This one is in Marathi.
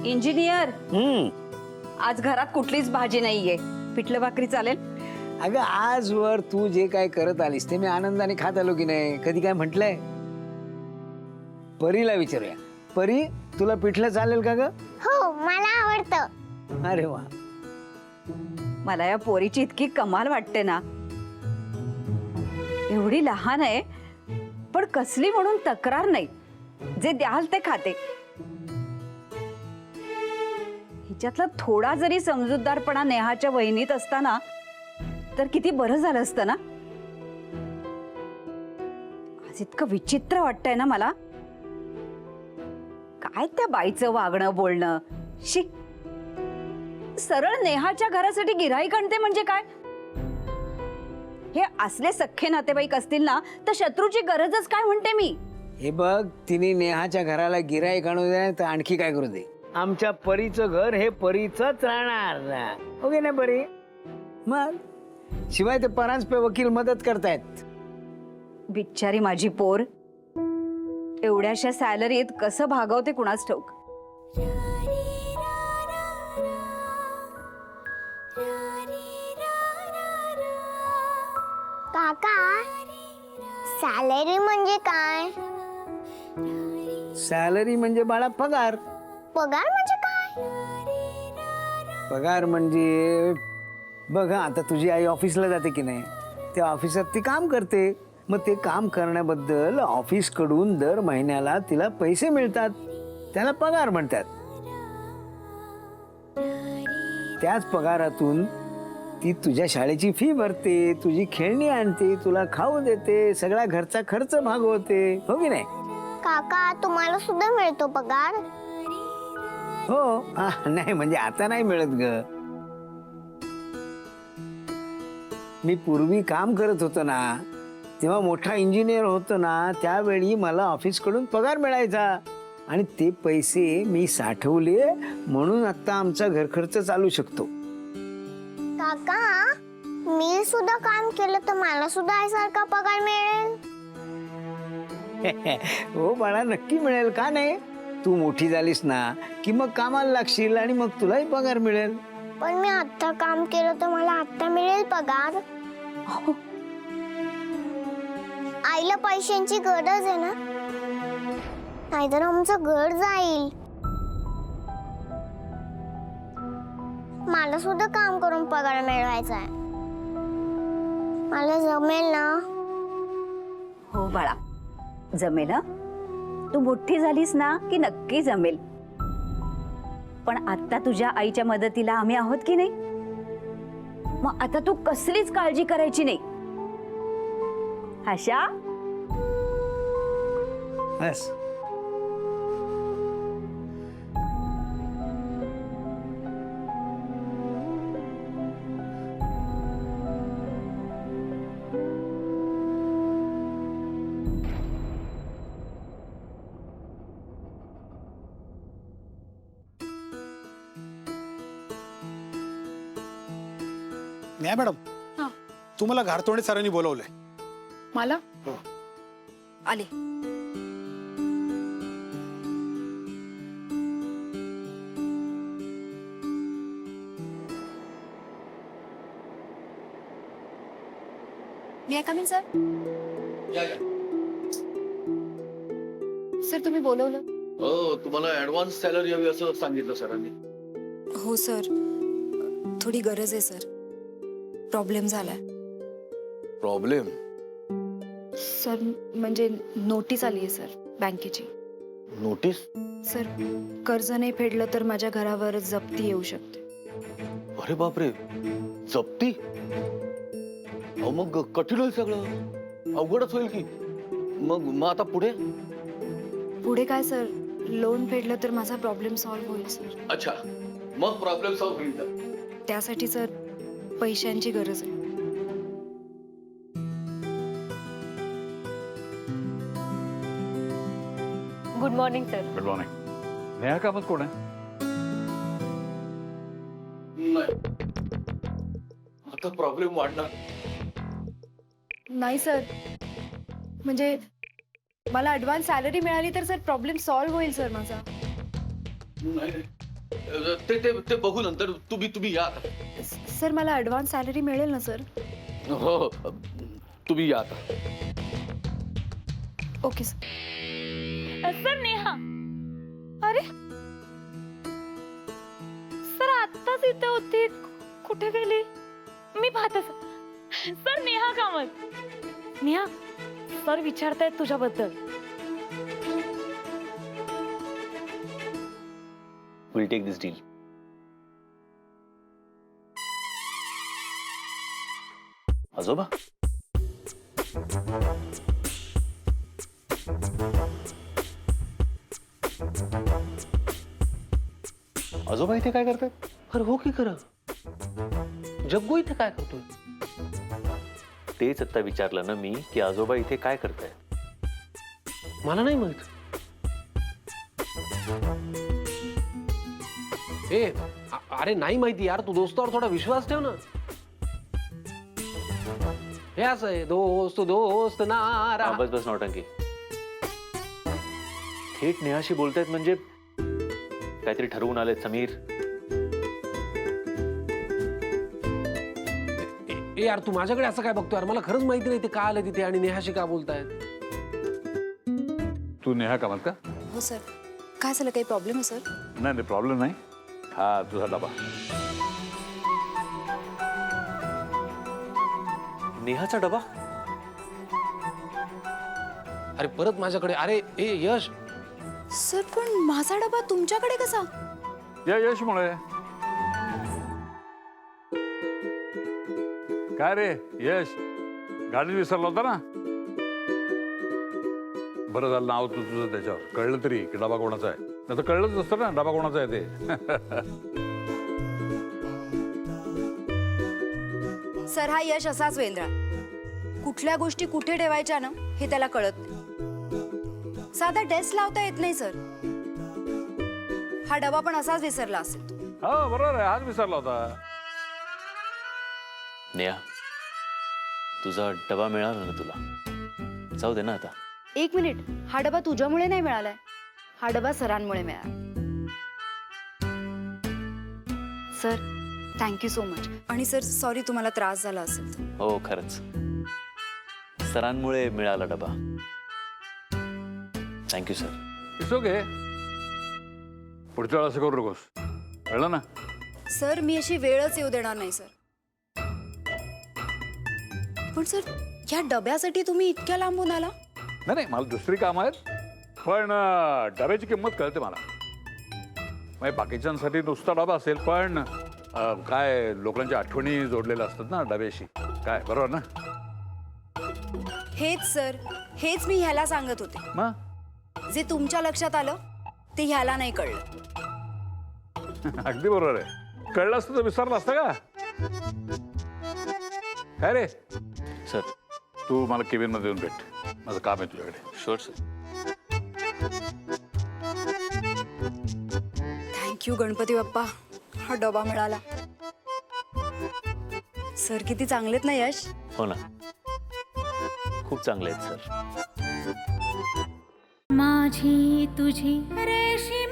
इंजिनियर, आज घरात कुठलीच भाजी नाहीये. पिठलं भाकरी चालेल? अगं आजवर तू जे काय करत आलीस ते मी आनंदाने खात आलो की नाही. कधी काय म्हटलंय? परीला विचारूया. परी, तुला पिठलं चालेल का ग? हो, मला आवडतं. अरे वा. मला या पोरीची इतकी कमाल वाटते ना. एवढी लहान आहे पण कसली म्हणून तक्रार नाही. जे द्याल ते खाते. हिच्यातला थोडा जरी समजूतदारपणा नेहाच्या वहिनीत असताना तर किती बरं झालं असतं ना. आज इतकं विचित्र वाटतंय ना मला. काय त्या बाईचं वागणं बोलणं. शी, सरळ नेहाच्या घरासाठी गिऱ्हाईक आणते म्हणजे काय. हे असले सख्खे नातेवाईक असतील ना तर शत्रूची गरजच काय म्हणते मी. हे बघ, तिने नेहाच्या घराला गिऱ्हाईक आणू दे तर आणखी काय करू दे. आमच्या परीचं घर हे परीचंच राहणार. ओके ना परी? मग शिवाय ते परांजपे वकील मदत करतायत. बिचारी माझी पोर एवढ्याशा सॅलरीत कसं भागवते कुणाच ठाऊक. काका, सॅलरी म्हणजे काय? सॅलरी म्हणजे बाळा पगार. पगार म्हणजे काय? पगार म्हणजे बघा, आता तुझी आई ऑफिसला जाते की नाही, त्या ऑफिसात ती काम करते. मग ते काम करण्याबद्दल ऑफिस कडून दर महिन्याला तिला पैसे मिळतात. त्याला पगार म्हणतात. त्याच पगारातून ती तुझ्या शाळेची फी भरते, तुझी खेळणी आणते, तुला खाऊ देते, सगळा घरचा खर्च भागवते. हो की नाही? काका, तुम्हाला सुद्धा मिळतो पगार? हो. नाही म्हणजे आता नाही मिळत ग. मी पूर्वी काम करत होतो ना, तेव्हा मोठा इंजिनियर होतो ना, त्यावेळी मला ऑफिस कडून पगार मिळायचा आणि ते पैसे मी साठवले म्हणून आता आमचा घर खर्च चालू शकतो. काका, मी सुद्धा काम केलं तर मला सुद्धा आईसारखा पगार मिळेल? हो बाळा, नक्की मिळेल. का नाही? तू मोठी झालीस ना की मग कामाला लागशील आणि मग तुलाही पगार मिळेल. पण मी आता काम केलं तर मला आता मिळेल पगार? आईला पैशांची गरज आहे ना, नाहीतर आमचं घर जाईल. मला सुद्धा काम करून पगार मिळवायचा आहे. मला जमेल ना? हो बाळा, जमेल. तू मोठी झालीस ना की नक्की जमेल. पण आता तुझ्या आईच्या मदतीला आम्ही आहोत की नाही. मग आता तू कसलीच काळजी करायची नाही. आशा, बस. नाही मॅडम, तुम्हाला घारतोडे सरांनी बोलवलंय. मला आले. मी कमी सर. सर, तुम्ही बोलवलं? हो, तुम्हाला ऍडव्हान्स सॅलरी हवी असं सांगितलं सरांनी. हो सर, थोडी गरज आहे सर. प्रॉब्लेम झालाय. प्रॉब्लेम? सर, म्हणजे नोटीस आली आहे सर बँकेची. नोटीस? सर, कर्ज नाही फेडलं तर माझ्या घरावर जप्ती येऊ शकते. अरे बापरे, जप्ती? अहो मग कठीण होईल सगळं. अवघडच होईल की. मग आता पुढे? पुढे काय सर, लोन फेडलं तर माझा प्रॉब्लेम सॉल्व्ह होईल सर. अच्छा, मग प्रॉब्लेम सॉल्व्ह होईल. त्यासाठी सर पैशांची गरज आहे. Good morning sir. Good morning. Neha Kamat कोण आहे? नाही, आता प्रॉब्लेम वाढणार. नाही सर, म्हणजे मला ॲडव्हान्स सॅलरी मिळाली तर सर प्रॉब्लेम सॉल्व्ह होईल सर माझा. नाही, ते ते ते बघू नंतर. तुम्ही या आता. सर मला ॲडव्हान्स सॅलरी मिळेल ना सर? हो तुम्ही या आता. Okay sir. सर नेहा, अरे सर आत्ताच इथे होती, कुठे गेली? मी पाहते सर. नेहा कामत. नेहा सर विचारतायत तुझ्याबद्दल. We'll take this deal. आजोबा, आजोबा इथे काय करताय? अरे हो की खरं. जग्गू इथे काय करतोय? तेच आता विचारलं ना मी की आजोबा इथे काय करताय. मला नाही माहित. अरे नाही माहिती यार, तू दोस्तावर थोडा विश्वास ठेव ना. हे असं आहे, दोस्त ना हा, बस बस नौटंकी. थेट नेहाशी बोलतायत म्हणजे काहीतरी ठरवून आलेत समीर. ए यार, तू माझ्याकडे असं काय बघतो यार? मला खरंच माहिती नाही ते का आले तिथे आणि नेहाशी का बोलतायत. तू नेहा कामत का? हो सर. काय झालं, काही प्रॉब्लेम आहे सर? नाही नाही, प्रॉब्लेम नाही. हा तुझा डबा. नेहाचा डबा? अरे परत माझ्याकडे? अरे ए यश, सर पण माझा डबा तुमच्याकडे कसा? या यशमुळे. काय रे यश, गाडी विसरला होता ना? बरं झालं नाव तुझं त्याच्यावर कळलं तरी की डबा कोणाचा आहे. नाही तर कळलंच नसतं ना डबा कोणाचा आहे ते. सर हा यश असाच वेंद्रा. कुठल्या गोष्टी कुठे ठेवायच्या ना हे त्याला कळत नाही. साधा डेस्क लावता येत नाही सर. हा डबा पण असाच विसरला असेल. हा बरोबर आहे, आज विसरला होता. नेहा, तुझा डबा मिळाला ना तुला? जाऊ दे ना आता. एक मिनिट, हा डबा तुझ्यामुळे नाही मिळालाय, हा डबा सरांमुळे मिळाला. Sir thank you so much. आणि सर सॉरी तुम्हाला त्रास झाला असेल तर. हो खरंच, सरांमुळे मिळाला डबा. Thank you sir. It's okay. पुढच्या वेळेला असं करू नकोस, कळलं ना? सर मी अशी वेळच येऊ देणार नाही सर. पण सर या डब्यासाठी तुम्ही इतक्या लांबून आला? नाही नाही, मला दुसरी कामं आहेत, पण डब्याची किंमत कळते मला. म्हणजे बाकीच्यांसाठी नुसता डबा असेल, पण काय लोकांच्या आठवणी जोडलेल्या असतात ना डब्याशी. काय बरोबर ना? हेच सर, हेच मी ह्याला सांगत होते. मग जे तुमच्या लक्षात आलं ते ह्याला नाही कळलं. अगदी बरोबर आहे. कळलं असतं तर विसरलं असतं का? काय रे सर. तू मला केबिन मध्ये येऊन भेट, माझं काम आहे तुझ्याकडे. Sure sir. Thank you Ganpati Bappa, हा डबा मिळाला. सर किती चांगलेत ना यश? हो ना, खूप चांगले आहेत सर. माझी तुझी रेशीम